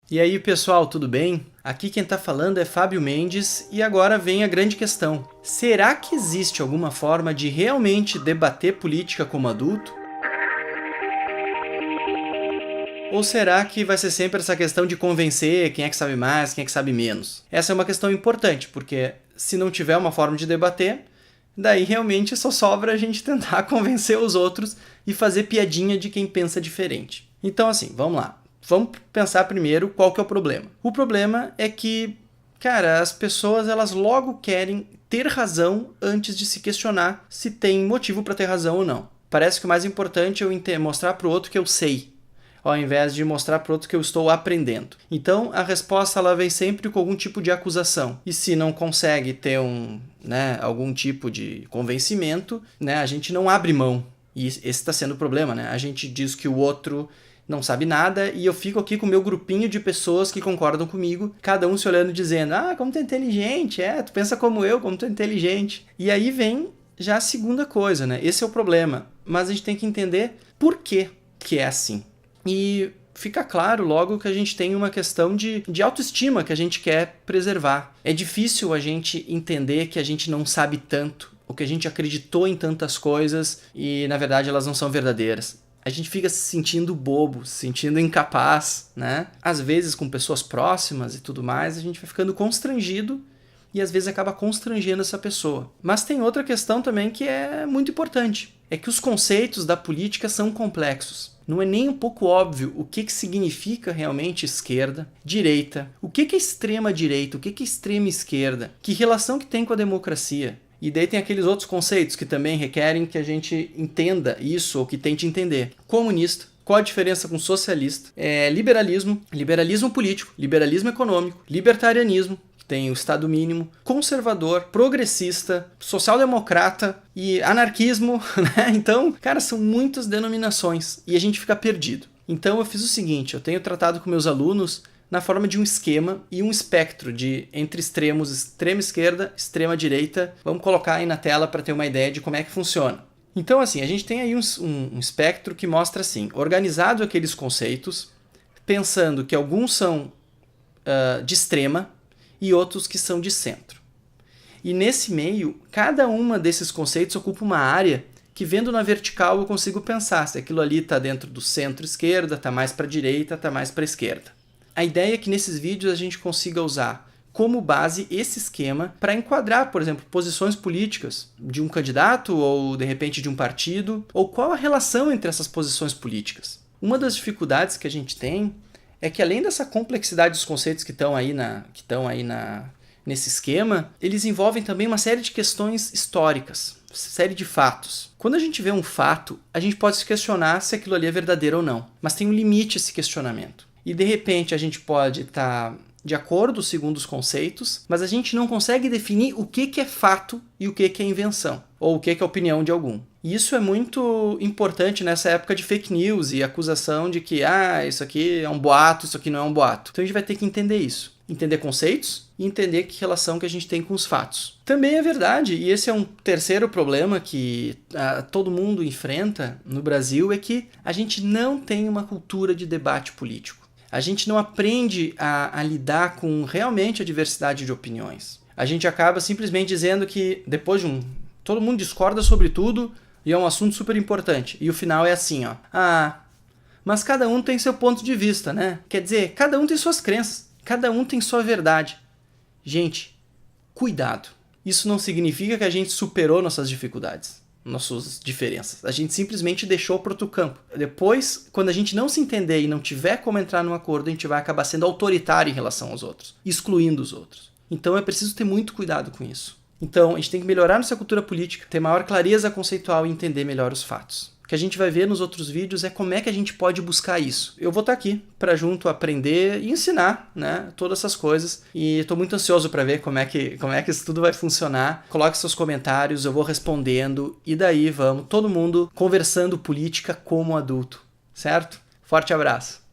E aí, pessoal, tudo bem? Aqui quem tá falando é Fábio Mendes e agora vem a grande questão. Será que existe alguma forma de realmente debater política como adulto? Ou será que vai ser sempre essa questão de convencer quem é que sabe mais, quem é que sabe menos? Essa é uma questão importante, porque se não tiver uma forma de debater, daí realmente só sobra a gente tentar convencer os outros e fazer piadinha de quem pensa diferente. Então assim, vamos lá. Vamos pensar primeiro qual que é o problema. O problema é que, cara, as pessoas elas logo querem ter razão antes de se questionar se tem motivo para ter razão ou não. Parece que o mais importante é eu mostrar para o outro que eu sei, ao invés de mostrar para o outro que eu estou aprendendo. Então, a resposta ela vem sempre com algum tipo de acusação. E se não consegue ter algum tipo de convencimento, a gente não abre mão. E esse está sendo o problema, né? A gente diz que o outro não sabe nada e eu fico aqui com o meu grupinho de pessoas que concordam comigo, cada um se olhando e dizendo, como tu é inteligente, tu pensa como eu, como tu é inteligente. E aí vem já a segunda coisa, né? Esse é o problema. Mas a gente tem que entender por que é assim. E fica claro logo que a gente tem uma questão de autoestima que a gente quer preservar. É difícil a gente entender que a gente não sabe tanto, ou que a gente acreditou em tantas coisas e na verdade elas não são verdadeiras. A gente fica se sentindo bobo, se sentindo incapaz, né? Às vezes com pessoas próximas e tudo mais, a gente vai ficando constrangido e às vezes acaba constrangendo essa pessoa. Mas tem outra questão também que é muito importante. É que os conceitos da política são complexos. Não é nem um pouco óbvio o que significa realmente esquerda, direita, o que é extrema direita, o que é extrema esquerda, que relação que tem com a democracia. E daí tem aqueles outros conceitos que também requerem que a gente entenda isso ou que tente entender. Comunista, qual a diferença com socialista, liberalismo, liberalismo político, liberalismo econômico, libertarianismo, tem o Estado mínimo, conservador, progressista, social-democrata e anarquismo, né? Então, cara, são muitas denominações e a gente fica perdido. Então eu fiz o seguinte, eu tenho tratado com meus alunos na forma de um esquema e um espectro entre extremos, extrema esquerda, extrema direita. Vamos colocar aí na tela para ter uma ideia de como é que funciona. Então, assim, a gente tem aí um espectro que mostra assim, organizado aqueles conceitos, pensando que alguns são de extrema, e outros que são de centro. E nesse meio, cada uma desses conceitos ocupa uma área que, vendo na vertical, eu consigo pensar se aquilo ali está dentro do centro-esquerda, está mais para a direita, está mais para a esquerda. A ideia é que nesses vídeos a gente consiga usar como base esse esquema para enquadrar, por exemplo, posições políticas de um candidato ou, de repente, de um partido, ou qual a relação entre essas posições políticas. Uma das dificuldades que a gente tem é que, além dessa complexidade dos conceitos que estão aí nesse esquema, eles envolvem também uma série de questões históricas, série de fatos. Quando a gente vê um fato, a gente pode se questionar se aquilo ali é verdadeiro ou não, mas tem um limite esse questionamento. E de repente a gente pode estar de acordo segundo os conceitos, mas a gente não consegue definir o que é fato e o que é invenção, ou o que é opinião de algum. E isso é muito importante nessa época de fake news e acusação de que isso aqui é um boato, isso aqui não é um boato. Então a gente vai ter que entender isso. Entender conceitos e entender que relação que a gente tem com os fatos. Também é verdade, e esse é um terceiro problema que todo mundo enfrenta no Brasil, é que a gente não tem uma cultura de debate político. A gente não aprende a lidar com realmente a diversidade de opiniões. A gente acaba simplesmente dizendo que depois de todo mundo discorda sobre tudo e é um assunto super importante. E o final é assim, mas cada um tem seu ponto de vista, né? Quer dizer, cada um tem suas crenças, cada um tem sua verdade. Gente, cuidado. Isso não significa que a gente superou nossas dificuldades, nossas diferenças. A gente simplesmente deixou para outro campo. Depois, quando a gente não se entender e não tiver como entrar num acordo, a gente vai acabar sendo autoritário em relação aos outros, excluindo os outros. Então é preciso ter muito cuidado com isso. Então a gente tem que melhorar nossa cultura política, ter maior clareza conceitual e entender melhor os fatos. O que a gente vai ver nos outros vídeos é como é que a gente pode buscar isso. Eu vou estar aqui para junto aprender e ensinar, né, todas essas coisas. E estou muito ansioso para ver como é que isso tudo vai funcionar. Coloque seus comentários, eu vou respondendo. E daí vamos, todo mundo conversando política como adulto, certo? Forte abraço!